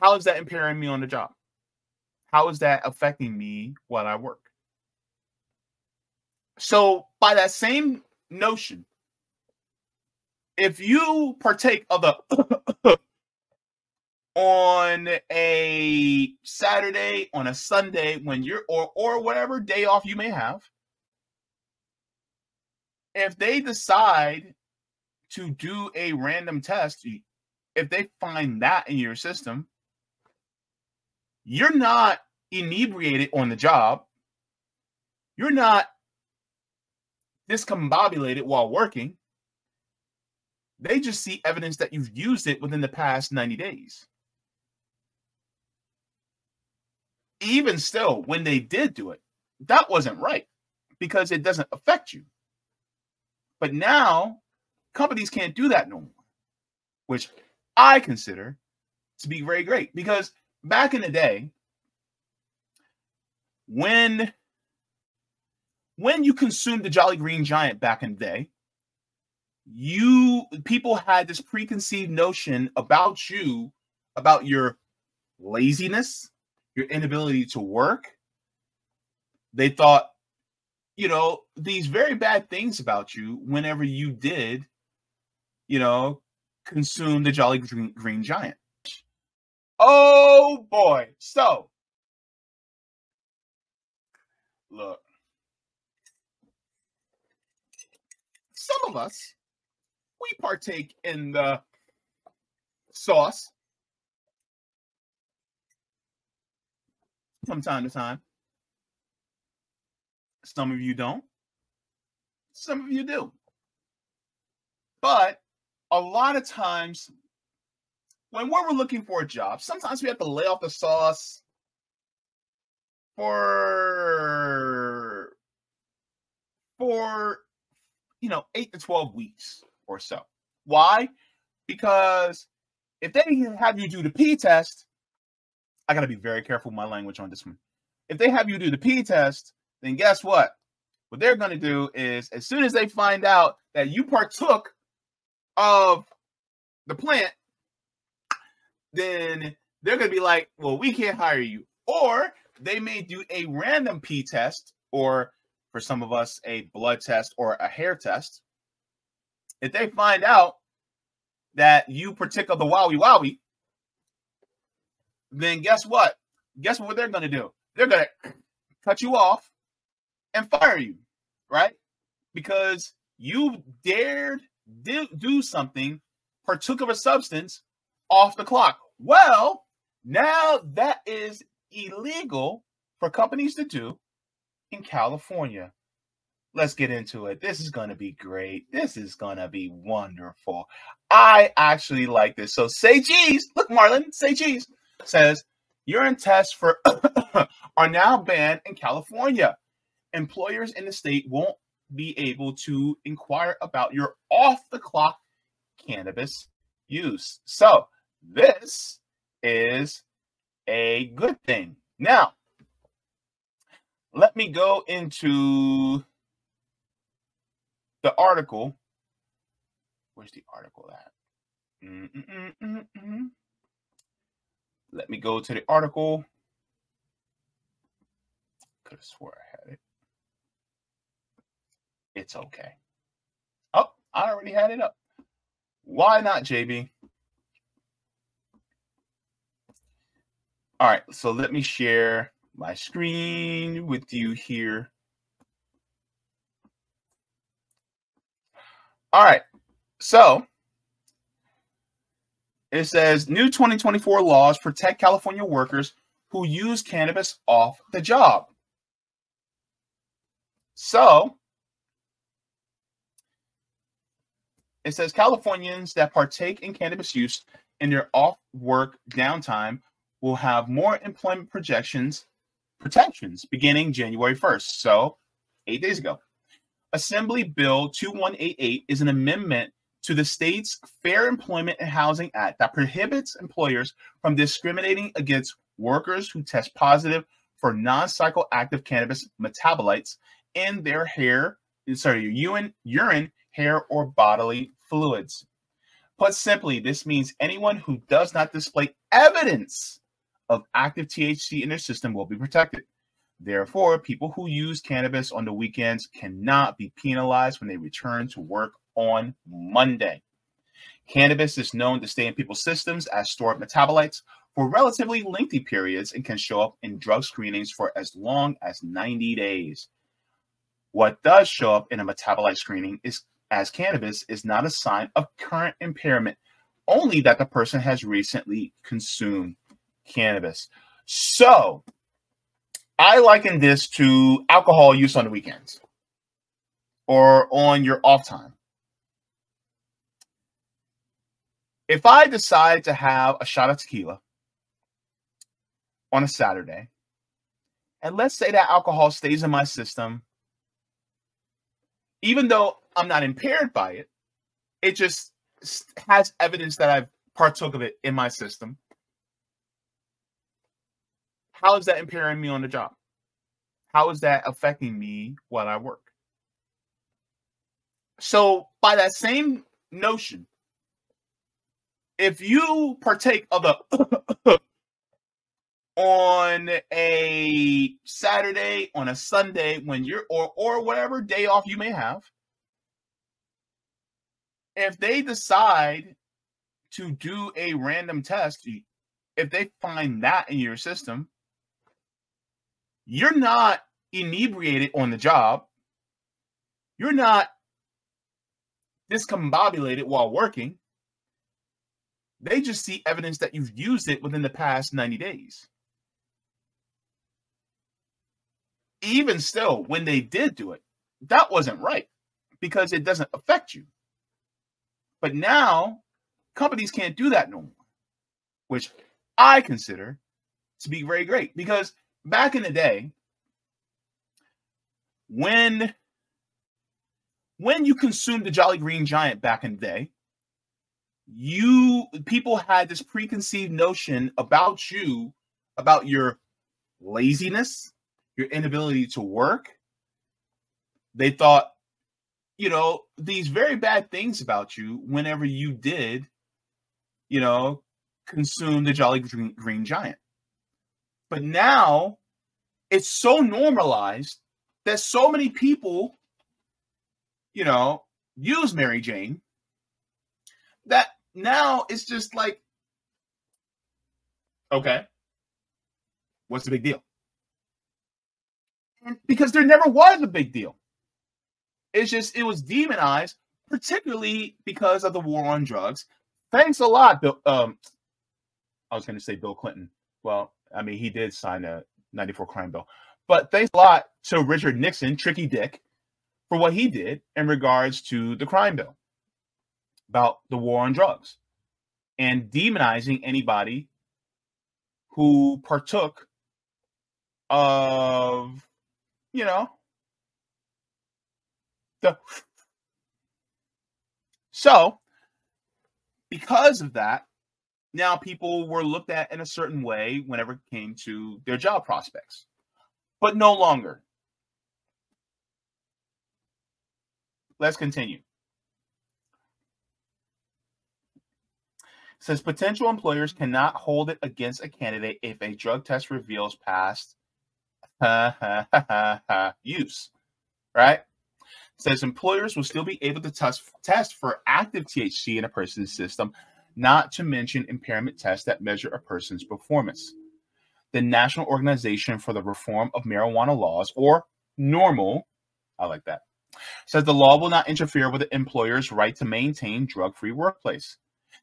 how is that impairing me on the job? How is that affecting me while I work? So by that same notion, if you partake of the on a Saturday, on a Sunday, when you're or whatever day off you may have, if they decide to do a random test, if they find that in your system, you're not inebriated on the job. You're not discombobulated while working. They just see evidence that you've used it within the past 90 days. Even still, when they did do it, that wasn't right because it doesn't affect you. But now, companies can't do that no more, which I consider to be very great. Because back in the day, when you consumed the Jolly Green Giant back in the day, people had this preconceived notion about you, about your laziness, your inability to work. They thought, these very bad things about you whenever you did, consume the Jolly Green Giant. Oh boy. So, look, some of us, we partake in the sauce from time to time. Some of you don't. Some of you do. But a lot of times, when we're looking for a job, sometimes we have to lay off the sauce for 8 to 12 weeks or so. Why? Because if they have you do the P test, I got to be very careful with my language on this one. If they have you do the P test, then guess what? What they're going to do is, as soon as they find out that you partook of the plant, then they're going to be like, well, we can't hire you. Or they may do a random P test, or for some of us, a blood test or a hair test. If they find out that you partook of the wowie, then guess what? Guess what they're going to do? They're going to cut you off and fire you, right? Because you dared do something, partook of a substance off the clock. Well, now that is illegal for companies to do in California. Let's get into it. This is going to be great. This is going to be wonderful. I actually like this. So say cheese. Look, Marlon, say cheese. Says urine tests for are now banned in California. Employers in the state won't be able to inquire about your off-the-clock cannabis use. So this is a good thing. Now, let me go into the article. Where's the article at? Let me go to the article. Could have swore I had it. It's okay. Oh, I already had it up. Why not, JB? All right, so let me share my screen with you here. All right, so it says new 2024 laws protect California workers who use cannabis off the job. So it says Californians that partake in cannabis use in their off-work downtime will have more employment protections beginning January 1st, so 8 days ago. Assembly Bill 2188 is an amendment to the state's Fair Employment and Housing Act that prohibits employers from discriminating against workers who test positive for non-psychoactive cannabis metabolites in their urine, hair, or bodily fluids. Put simply, this means anyone who does not display evidence of active THC in their system will be protected. Therefore, people who use cannabis on the weekends cannot be penalized when they return to work on Monday. Cannabis is known to stay in people's systems as stored metabolites for relatively lengthy periods and can show up in drug screenings for as long as 90 days. What does show up in a metabolite screening is as cannabis is not a sign of current impairment, only that the person has recently consumed cannabis. So, I liken this to alcohol use on the weekends or on your off time. If I decide to have a shot of tequila on a Saturday, and let's say that alcohol stays in my system, even though I'm not impaired by it, it just has evidence that I've partook of it in my system. How is that impairing me on the job? How is that affecting me while I work? So by that same notion, if you partake of the on a Saturday, on a Sunday, when you're or whatever day off you may have, if they decide to do a random test, if they find that in your system, you're not inebriated on the job. You're not discombobulated while working. They just see evidence that you've used it within the past 90 days. Even still, when they did do it, that wasn't right because it doesn't affect you. But now, companies can't do that no more, which I consider to be very great. Because back in the day, when you consumed the Jolly Green Giant back in the day, people had this preconceived notion about you, about your laziness, your inability to work. They thought, these very bad things about you whenever you did, consume the Jolly Green Giant. But now it's so normalized that so many people, use Mary Jane that now it's just like, okay, what's the big deal? And because there never was a big deal. It's just, it was demonized, particularly because of the war on drugs. Thanks a lot, Bill. I was going to say Bill Clinton. Well, I mean, he did sign a 94 crime bill. But thanks a lot to Richard Nixon, Tricky Dick, for what he did in regards to the crime bill about the war on drugs and demonizing anybody who partook of, So, because of that, now people were looked at in a certain way whenever it came to their job prospects, but no longer. Let's continue. It says potential employers cannot hold it against a candidate if a drug test reveals past use, right? It says employers will still be able to test for active THC in a person's system, not to mention impairment tests that measure a person's performance. The National Organization for the Reform of Marijuana Laws, or NORML, I like that, says the law will not interfere with the employer's right to maintain drug-free workplace.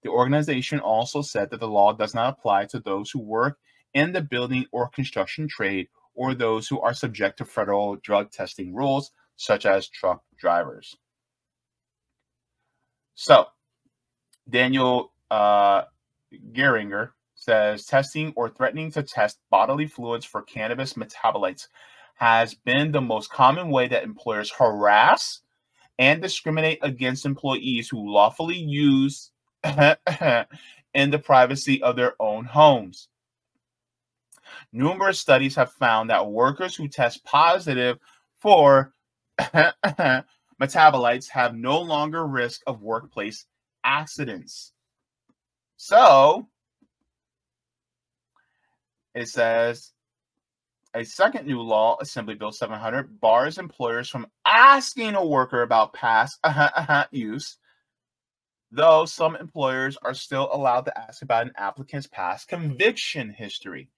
The organization also said that the law does not apply to those who work in the building or construction trade or those who are subject to federal drug testing rules, such as truck drivers. So, Daniel Geringer says testing or threatening to test bodily fluids for cannabis metabolites has been the most common way that employers harass and discriminate against employees who lawfully use in the privacy of their own homes. Numerous studies have found that workers who test positive for metabolites have no longer risk of workplace accidents. So it says a second new law, Assembly Bill 700, bars employers from asking a worker about past use, though some employers are still allowed to ask about an applicant's past conviction history.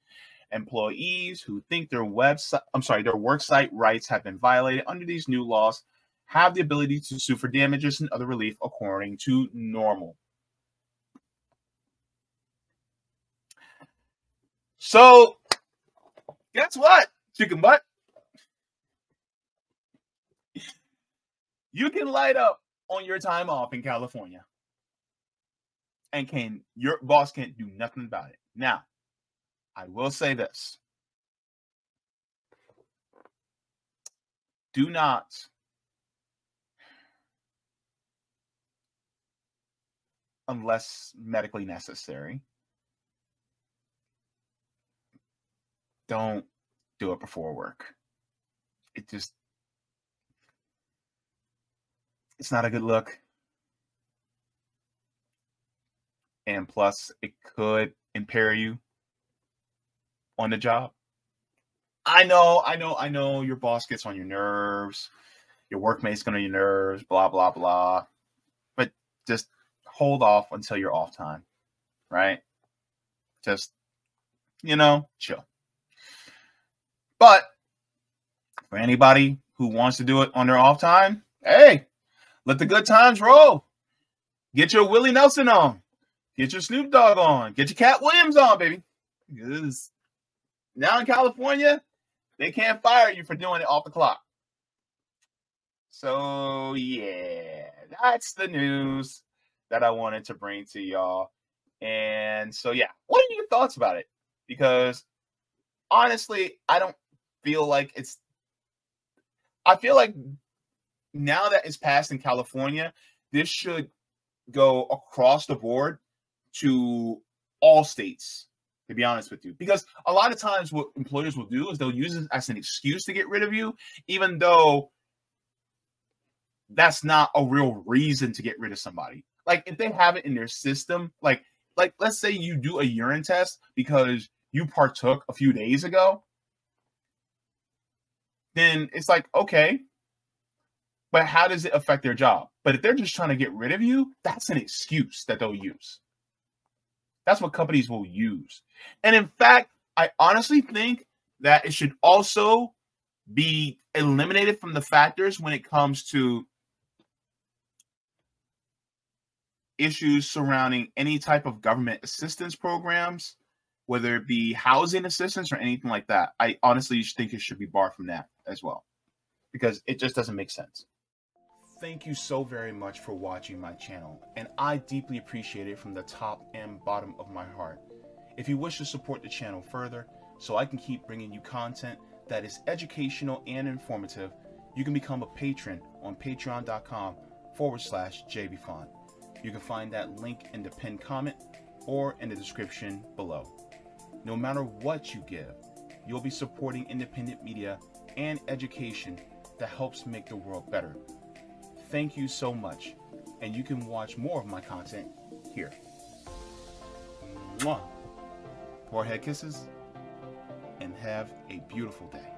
Employees who think their worksite rights have been violated under these new laws have the ability to sue for damages and other relief according to normal. So, guess what, chicken butt? You can light up on your time off in California, and your boss can't do nothing about it. Now, I will say this. Do not unless medically necessary, don't do it before work. It's not a good look. And plus, it could impair you on the job. I know your boss gets on your nerves. Your workmates get on your nerves, blah, blah, blah. But just hold off until your off time, right? Just, chill. But for anybody who wants to do it on their off time, hey, let the good times roll. Get your Willie Nelson on. Get your Snoop Dogg on. Get your Cat Williams on, baby. Because now in California, they can't fire you for doing it off the clock. So, yeah, that's the news that I wanted to bring to y'all. And so, yeah, what are your thoughts about it? Because honestly, I feel like now that it's passed in California, this should go across the board to all states, to be honest with you. Because a lot of times what employers will do is they'll use it as an excuse to get rid of you, even though that's not a real reason to get rid of somebody. Like if they have it in their system, like let's say you do a urine test because you partook a few days ago, then it's like, okay, but how does it affect their job? But if they're just trying to get rid of you, that's an excuse that they'll use. That's what companies will use. And in fact, I honestly think that it should also be eliminated from the factors when it comes to issues surrounding any type of government assistance programs, whether it be housing assistance or anything like that. I honestly think it should be barred from that as well, because it just doesn't make sense. Thank you so very much for watching my channel, and I deeply appreciate it from the top and bottom of my heart. If you wish to support the channel further, so I can keep bringing you content that is educational and informative, you can become a patron on patreon.com/Jaybefaunt. You can find that link in the pinned comment or in the description below. No matter what you give, you'll be supporting independent media and education that helps make the world better. Thank you so much, and you can watch more of my content here. Mwah. Forehead kisses, and have a beautiful day.